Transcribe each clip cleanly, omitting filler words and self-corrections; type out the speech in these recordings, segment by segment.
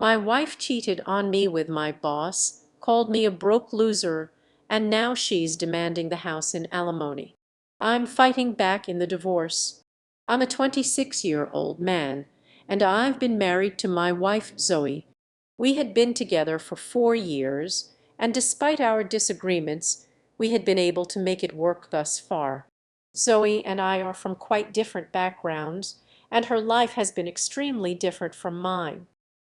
My wife cheated on me with my boss, called me a broke loser, and now she's demanding the house in alimony. I'm fighting back in the divorce. I'm a 26-year-old man, and I've been married to my wife, Zoe. We had been together for 4 years, and despite our disagreements, we had been able to make it work thus far. Zoe and I are from quite different backgrounds, and her life has been extremely different from mine.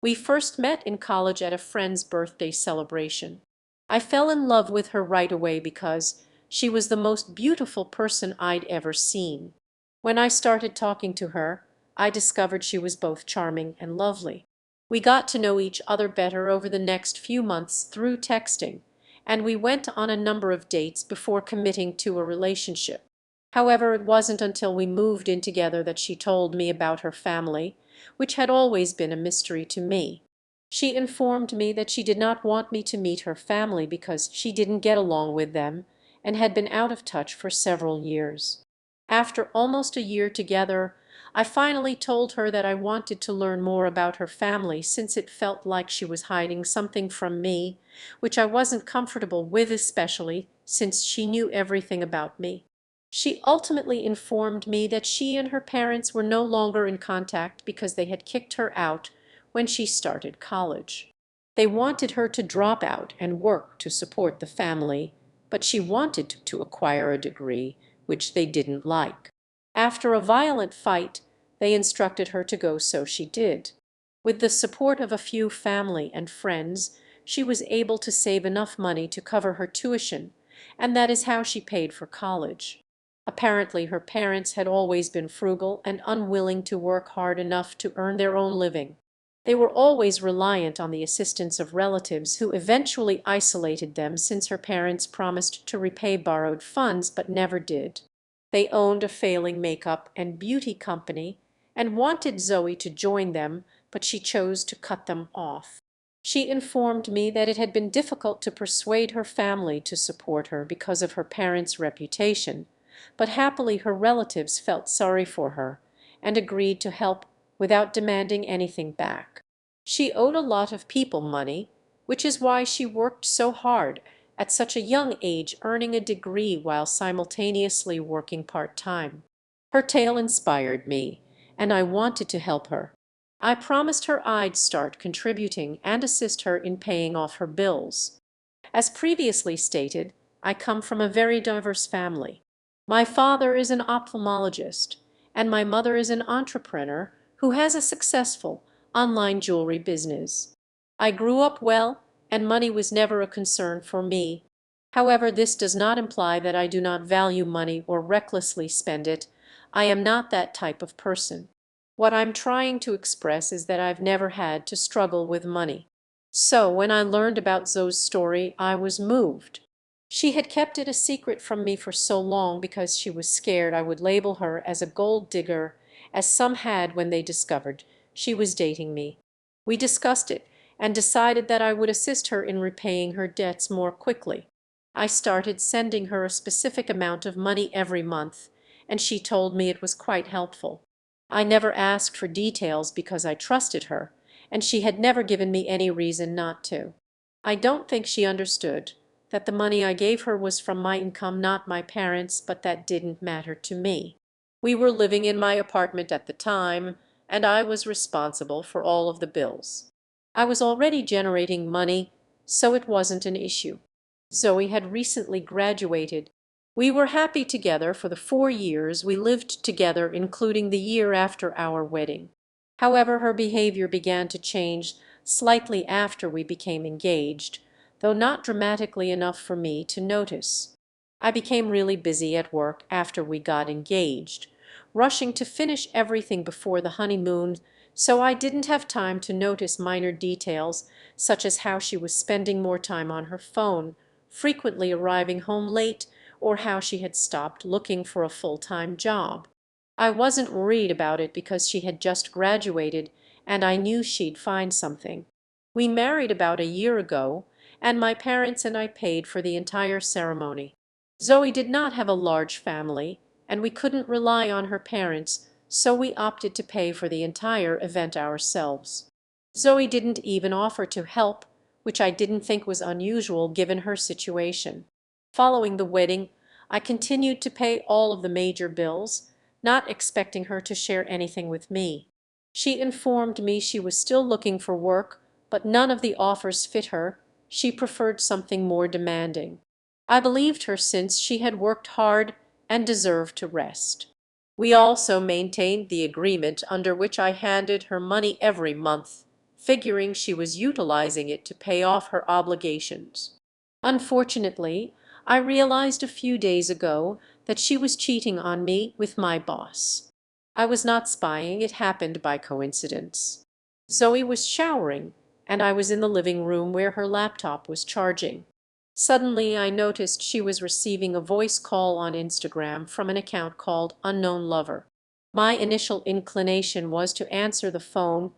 We first met in college at a friend's birthday celebration. I fell in love with her right away because she was the most beautiful person I'd ever seen. When I started talking to her, I discovered she was both charming and lovely. We got to know each other better over the next few months through texting, and we went on a number of dates before committing to a relationship. However, it wasn't until we moved in together that she told me about her family, which had always been a mystery to me. She informed me that she did not want me to meet her family because she didn't get along with them and had been out of touch for several years. After almost a year together, I finally told her that I wanted to learn more about her family since it felt like she was hiding something from me, which I wasn't comfortable with, especially since she knew everything about me. She ultimately informed me that she and her parents were no longer in contact because they had kicked her out when she started college. They wanted her to drop out and work to support the family, but she wanted to acquire a degree, which they didn't like. After a violent fight, they instructed her to go, so she did. With the support of a few family and friends, she was able to save enough money to cover her tuition, and that is how she paid for college. Apparently her parents had always been frugal and unwilling to work hard enough to earn their own living. They were always reliant on the assistance of relatives who eventually isolated them since her parents promised to repay borrowed funds but never did. They owned a failing makeup and beauty company and wanted Zoe to join them, but she chose to cut them off. She informed me that it had been difficult to persuade her family to support her because of her parents' reputation, but happily her relatives felt sorry for her and agreed to help without demanding anything back. She owed a lot of people money, which is why she worked so hard at such a young age, earning a degree while simultaneously working part-time. Her tale inspired me, and I wanted to help her. I promised her I'd start contributing and assist her in paying off her bills. As previously stated, I come from a very diverse family. My father is an ophthalmologist, and my mother is an entrepreneur who has a successful online jewelry business. I grew up well, and money was never a concern for me. However, this does not imply that I do not value money or recklessly spend it. I am not that type of person. What I'm trying to express is that I've never had to struggle with money. So when I learned about Zoe's story, I was moved. She had kept it a secret from me for so long because she was scared I would label her as a gold digger, as some had when they discovered she was dating me. We discussed it and decided that I would assist her in repaying her debts more quickly. I started sending her a specific amount of money every month, and she told me it was quite helpful. I never asked for details because I trusted her, and she had never given me any reason not to. I don't think she understood that the money I gave her was from my income, not my parents', but that didn't matter to me. We were living in my apartment at the time, and I was responsible for all of the bills. I was already generating money, so it wasn't an issue. Zoe had recently graduated. We were happy together for the 4 years we lived together, including the year after our wedding. However, her behavior began to change slightly after we became engaged, though not dramatically enough for me to notice. I became really busy at work after we got engaged, rushing to finish everything before the honeymoon, so I didn't have time to notice minor details such as how she was spending more time on her phone, frequently arriving home late, or how she had stopped looking for a full-time job. I wasn't worried about it because she had just graduated and I knew she'd find something. We married about a year ago, and my parents and I paid for the entire ceremony. Zoe did not have a large family, and we couldn't rely on her parents, so we opted to pay for the entire event ourselves. Zoe didn't even offer to help, which I didn't think was unusual given her situation. Following the wedding, I continued to pay all of the major bills, not expecting her to share anything with me. She informed me she was still looking for work, but none of the offers fit her. She preferred something more demanding. I believed her since she had worked hard and deserved to rest. We also maintained the agreement under which I handed her money every month, figuring she was utilizing it to pay off her obligations. Unfortunately, I realized a few days ago that she was cheating on me with my boss. I was not spying, it happened by coincidence. Zoe was showering, and I was in the living room where her laptop was charging. Suddenly, I noticed she was receiving a voice call on Instagram from an account called Unknown Lover. My initial inclination was to answer the phone,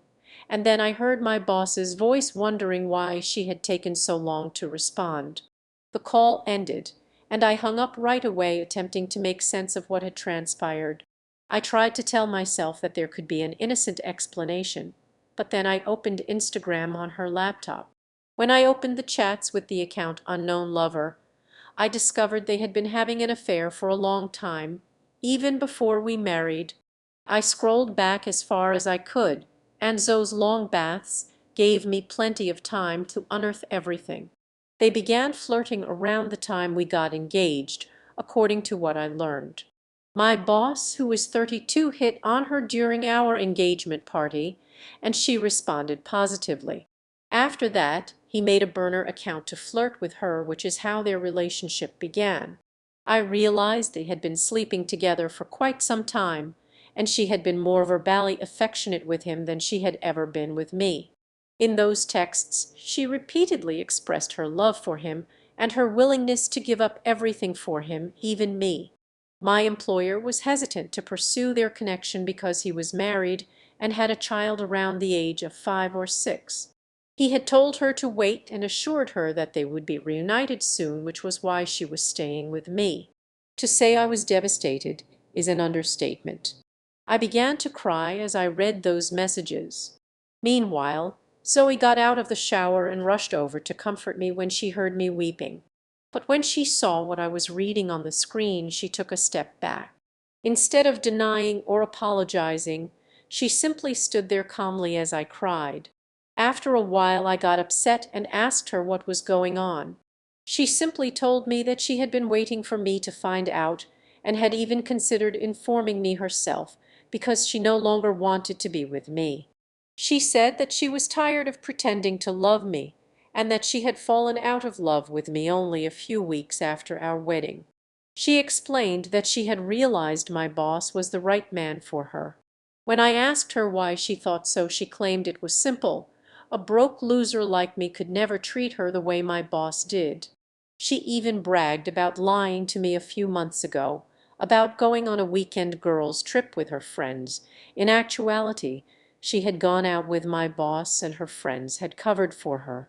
and then I heard my boss's voice wondering why she had taken so long to respond. The call ended, and I hung up right away, attempting to make sense of what had transpired. I tried to tell myself that there could be an innocent explanation, but then I opened Instagram on her laptop. When I opened the chats with the account Unknown Lover, I discovered they had been having an affair for a long time, even before we married. I scrolled back as far as I could, and Zoe's long baths gave me plenty of time to unearth everything. They began flirting around the time we got engaged, according to what I learned. My boss, who was 32, hit on her during our engagement party, and she responded positively. After that, he made a burner account to flirt with her, which is how their relationship began. I realized they had been sleeping together for quite some time, and she had been more verbally affectionate with him than she had ever been with me. In those texts, she repeatedly expressed her love for him and her willingness to give up everything for him, even me. My employer was hesitant to pursue their connection because he was married and had a child around the age of 5 or 6. He had told her to wait and assured her that they would be reunited soon, which was why she was staying with me. To say I was devastated is an understatement. I began to cry as I read those messages. Meanwhile, Zoe got out of the shower and rushed over to comfort me when she heard me weeping. But when she saw what I was reading on the screen, she took a step back. Instead of denying or apologizing, she simply stood there calmly as I cried. After a while, I got upset and asked her what was going on. She simply told me that she had been waiting for me to find out and had even considered informing me herself because she no longer wanted to be with me. She said that she was tired of pretending to love me and that she had fallen out of love with me only a few weeks after our wedding. She explained that she had realized my boss was the right man for her. When I asked her why she thought so, she claimed it was simple. A broke loser like me could never treat her the way my boss did. She even bragged about lying to me a few months ago, about going on a weekend girls' trip with her friends. In actuality, she had gone out with my boss and her friends had covered for her.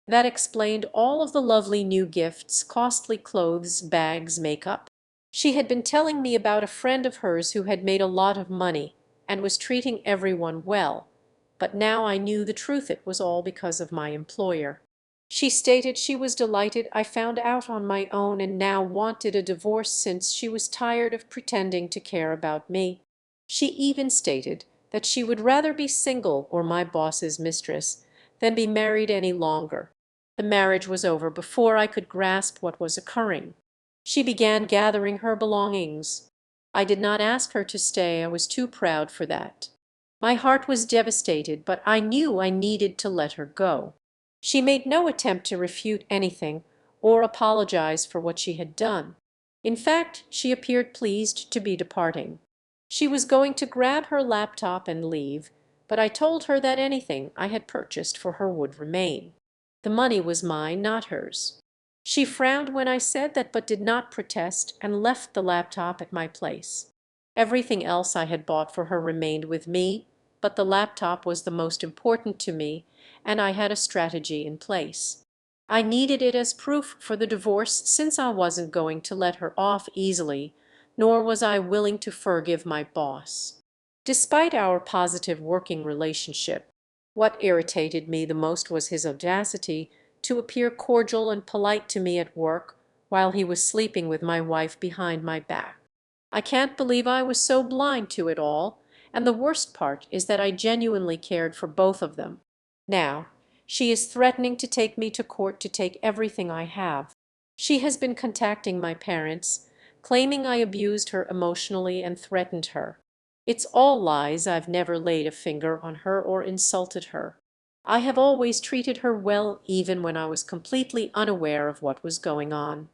That explained all of the lovely new gifts, costly clothes, bags, makeup. She had been telling me about a friend of hers who had made a lot of money and was treating everyone well, but now I knew the truth. It was all because of my employer. She stated she was delighted I found out on my own and now wanted a divorce since she was tired of pretending to care about me. She even stated that she would rather be single or my boss's mistress than be married any longer. The marriage was over before I could grasp what was occurring. She began gathering her belongings. I did not ask her to stay, I was too proud for that. My heart was devastated, but I knew I needed to let her go. She made no attempt to refute anything or apologize for what she had done. In fact, she appeared pleased to be departing. She was going to grab her laptop and leave, but I told her that anything I had purchased for her would remain. The money was mine, not hers. She frowned when I said that, but did not protest and left the laptop at my place. Everything else I had bought for her remained with me, but the laptop was the most important to me, and I had a strategy in place. I needed it as proof for the divorce since I wasn't going to let her off easily, nor was I willing to forgive my boss. Despite our positive working relationship, What irritated me the most was his audacity to appear cordial and polite to me at work while he was sleeping with my wife behind my back. I can't believe I was so blind to it all, and the worst part is that I genuinely cared for both of them. Now, she is threatening to take me to court to take everything I have. She has been contacting my parents, claiming I abused her emotionally and threatened her. It's all lies. I've never laid a finger on her or insulted her. I have always treated her well even when I was completely unaware of what was going on.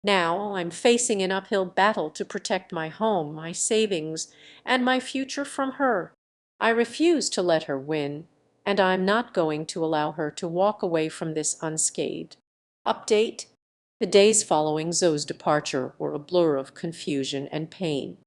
Now I'm facing an uphill battle to protect my home, my savings, and my future from her. I refuse to let her win, and I'm not going to allow her to walk away from this unscathed. Update: the days following Zoe's departure were a blur of confusion and pain.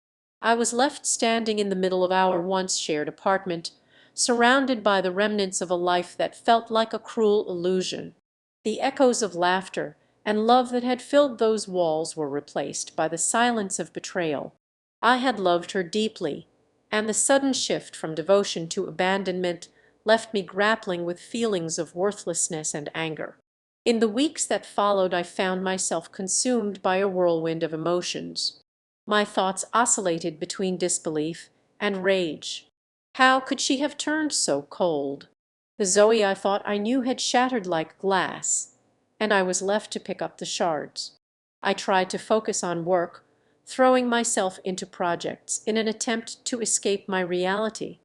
I was left standing in the middle of our once shared apartment, surrounded by the remnants of a life that felt like a cruel illusion. The echoes of laughter and love that had filled those walls were replaced by the silence of betrayal. I had loved her deeply, and the sudden shift from devotion to abandonment left me grappling with feelings of worthlessness and anger. In the weeks that followed, I found myself consumed by a whirlwind of emotions. My thoughts oscillated between disbelief and rage. How could she have turned so cold? The Zoe I thought I knew had shattered like glass, and I was left to pick up the shards. I tried to focus on work, throwing myself into projects in an attempt to escape my reality.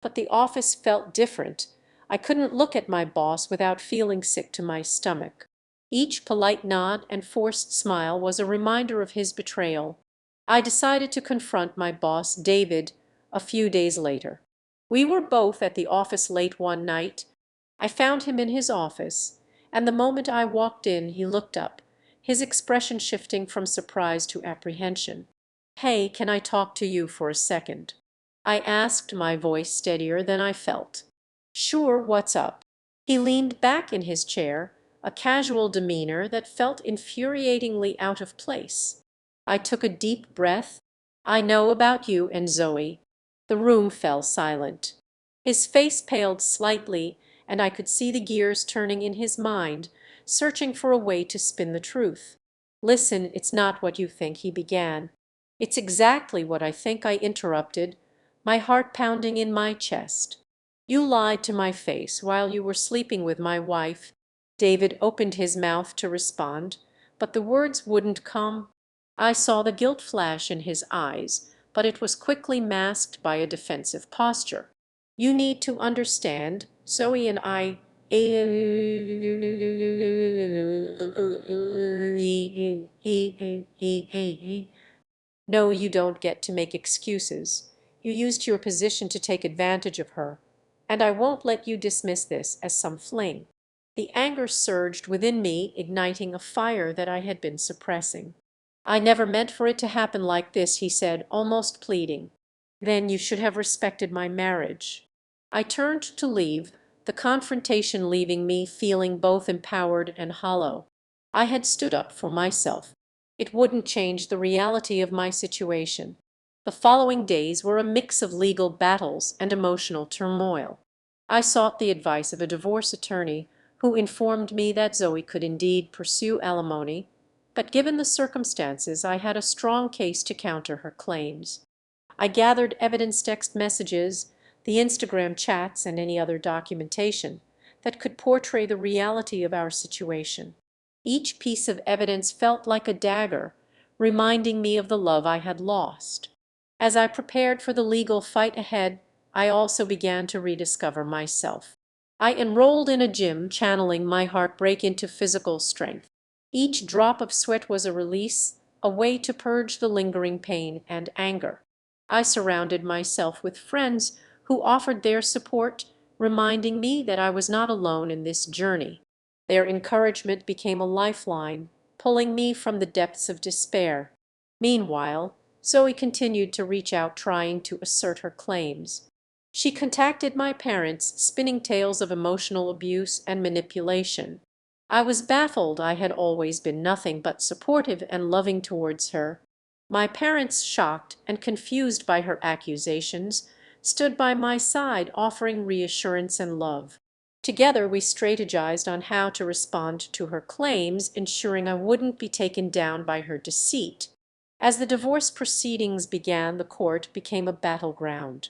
But the office felt different. I couldn't look at my boss without feeling sick to my stomach. Each polite nod and forced smile was a reminder of his betrayal. I decided to confront my boss, David, a few days later. We were both at the office late one night. I found him in his office, and the moment I walked in he looked up, his expression shifting from surprise to apprehension. "Hey, can I talk to you for a second?" I asked, my voice steadier than I felt. "Sure, what's up?" He leaned back in his chair, a casual demeanor that felt infuriatingly out of place. I took a deep breath. "I know about you and Zoe." The room fell silent. His face paled slightly, and I could see the gears turning in his mind, searching for a way to spin the truth. "Listen, it's not what you think," he began. "It's exactly what I think," I interrupted, my heart pounding in my chest. "You lied to my face while you were sleeping with my wife." David opened his mouth to respond, but the words wouldn't come. I saw the guilt flash in his eyes, but it was quickly masked by a defensive posture. "You need to understand, Zoe and I." "No, you don't get to make excuses. You used your position to take advantage of her, and I won't let you dismiss this as some fling." The anger surged within me, igniting a fire that I had been suppressing. "I never meant for it to happen like this," he said, almost pleading. "Then you should have respected my marriage." I turned to leave, the confrontation leaving me feeling both empowered and hollow. I had stood up for myself. It wouldn't change the reality of my situation. The following days were a mix of legal battles and emotional turmoil. I sought the advice of a divorce attorney who informed me that Zoe could indeed pursue alimony, but given the circumstances I had a strong case to counter her claims. I gathered evidence, text messages, the Instagram chats, and any other documentation that could portray the reality of our situation. Each piece of evidence felt like a dagger, reminding me of the love I had lost. As I prepared for the legal fight ahead, I also began to rediscover myself. I enrolled in a gym, channeling my heartbreak into physical strength. Each drop of sweat was a release, a way to purge the lingering pain and anger. I surrounded myself with friends who offered their support, reminding me that I was not alone in this journey. Their encouragement became a lifeline, pulling me from the depths of despair. Meanwhile, Zoe continued to reach out, trying to assert her claims. She contacted my parents, spinning tales of emotional abuse and manipulation. I was baffled. I had always been nothing but supportive and loving towards her. My parents, shocked and confused by her accusations, stood by my side offering reassurance and love. Together we strategized on how to respond to her claims, ensuring I wouldn't be taken down by her deceit. As the divorce proceedings began, the court became a battleground.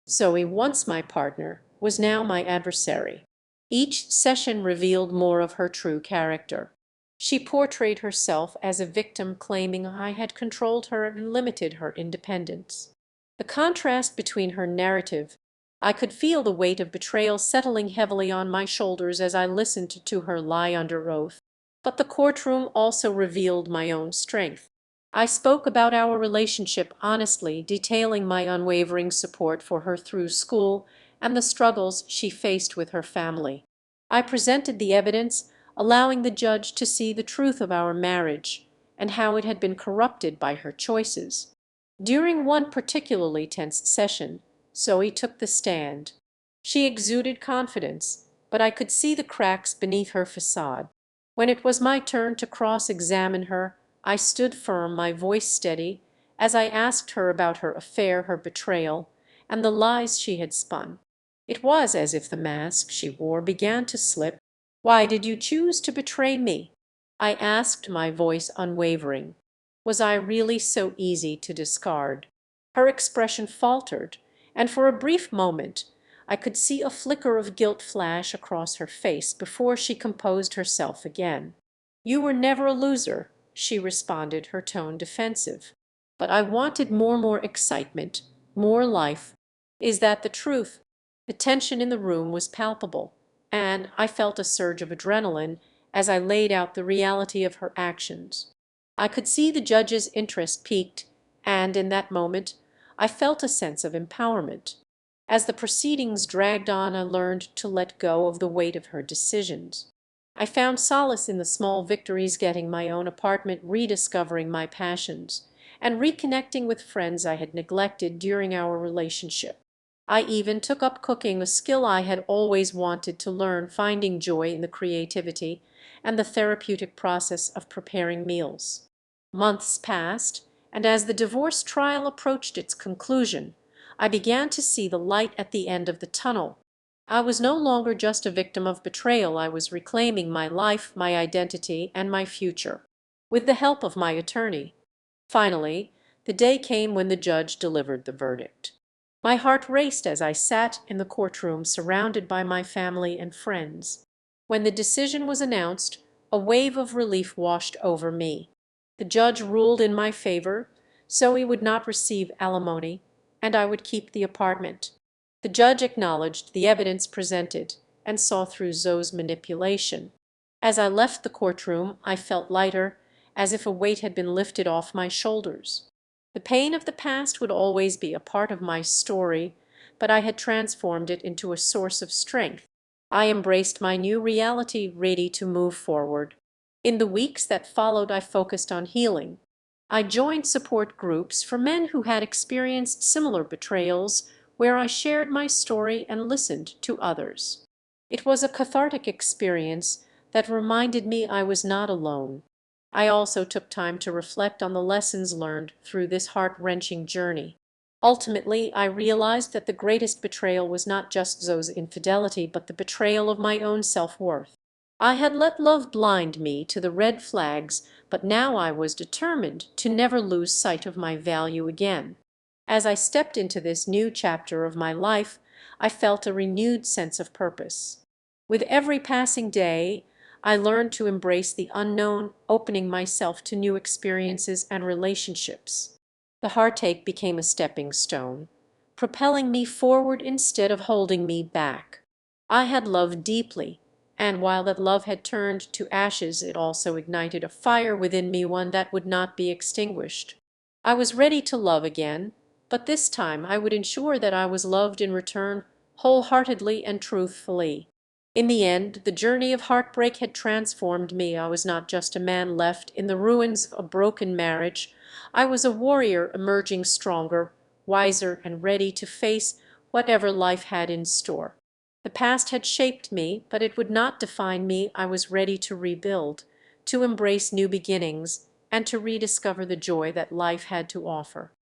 Zoe, once my partner, was now my adversary. Each session revealed more of her true character. She portrayed herself as a victim, claiming I had controlled her and limited her independence. The contrast between her narrative, I could feel the weight of betrayal settling heavily on my shoulders as I listened to her lie under oath. But the courtroom also revealed my own strength. I spoke about our relationship honestly, detailing my unwavering support for her through school and the struggles she faced with her family. I presented the evidence, allowing the judge to see the truth of our marriage and how it had been corrupted by her choices. During one particularly tense session, Zoe took the stand. She exuded confidence, but I could see the cracks beneath her facade. When it was my turn to cross-examine her, I stood firm, my voice steady, as I asked her about her affair, her betrayal, and the lies she had spun. It was as if the mask she wore began to slip. "Why did you choose to betray me?" I asked, my voice unwavering. Was I really so easy to discard? Her expression faltered, and for a brief moment I could see a flicker of guilt flash across her face before she composed herself again. "You were never a loser," she responded, her tone defensive. "But I wanted more excitement, more life. Is that the truth?" The tension in the room was palpable, and I felt a surge of adrenaline as I laid out the reality of her actions. I could see the judge's interest piqued, and in that moment I felt a sense of empowerment. As the proceedings dragged on, I learned to let go of the weight of her decisions. I found solace in the small victories, getting my own apartment, rediscovering my passions, and reconnecting with friends I had neglected during our relationship. I even took up cooking, a skill I had always wanted to learn, finding joy in the creativity and the therapeutic process of preparing meals. Months passed, and as the divorce trial approached its conclusion, I began to see the light at the end of the tunnel. I was no longer just a victim of betrayal. I was reclaiming my life, my identity, and my future, with the help of my attorney. Finally, the day came when the judge delivered the verdict. My heart raced as I sat in the courtroom surrounded by my family and friends. When the decision was announced, a wave of relief washed over me. The judge ruled in my favor. Zoe would not receive alimony, and I would keep the apartment. The judge acknowledged the evidence presented and saw through Zoe's manipulation. As I left the courtroom, I felt lighter, as if a weight had been lifted off my shoulders. The pain of the past would always be a part of my story, but I had transformed it into a source of strength. I embraced my new reality, ready to move forward. In the weeks that followed, I focused on healing. I joined support groups for men who had experienced similar betrayals, where I shared my story and listened to others. It was a cathartic experience that reminded me I was not alone. I also took time to reflect on the lessons learned through this heart-wrenching journey. Ultimately, I realized that the greatest betrayal was not just Zoe's infidelity, but the betrayal of my own self-worth. I had let love blind me to the red flags, but now I was determined to never lose sight of my value again. As I stepped into this new chapter of my life, I felt a renewed sense of purpose. With every passing day, I learned to embrace the unknown, opening myself to new experiences and relationships. The heartache became a stepping stone, propelling me forward instead of holding me back. I had loved deeply, and while that love had turned to ashes, it also ignited a fire within me, one that would not be extinguished. I was ready to love again, but this time I would ensure that I was loved in return, wholeheartedly and truthfully. In the end, the journey of heartbreak had transformed me. I was not just a man left in the ruins of a broken marriage. I was a warrior emerging stronger, wiser, and ready to face whatever life had in store. The past had shaped me, but it would not define me. I was ready to rebuild, to embrace new beginnings, and to rediscover the joy that life had to offer.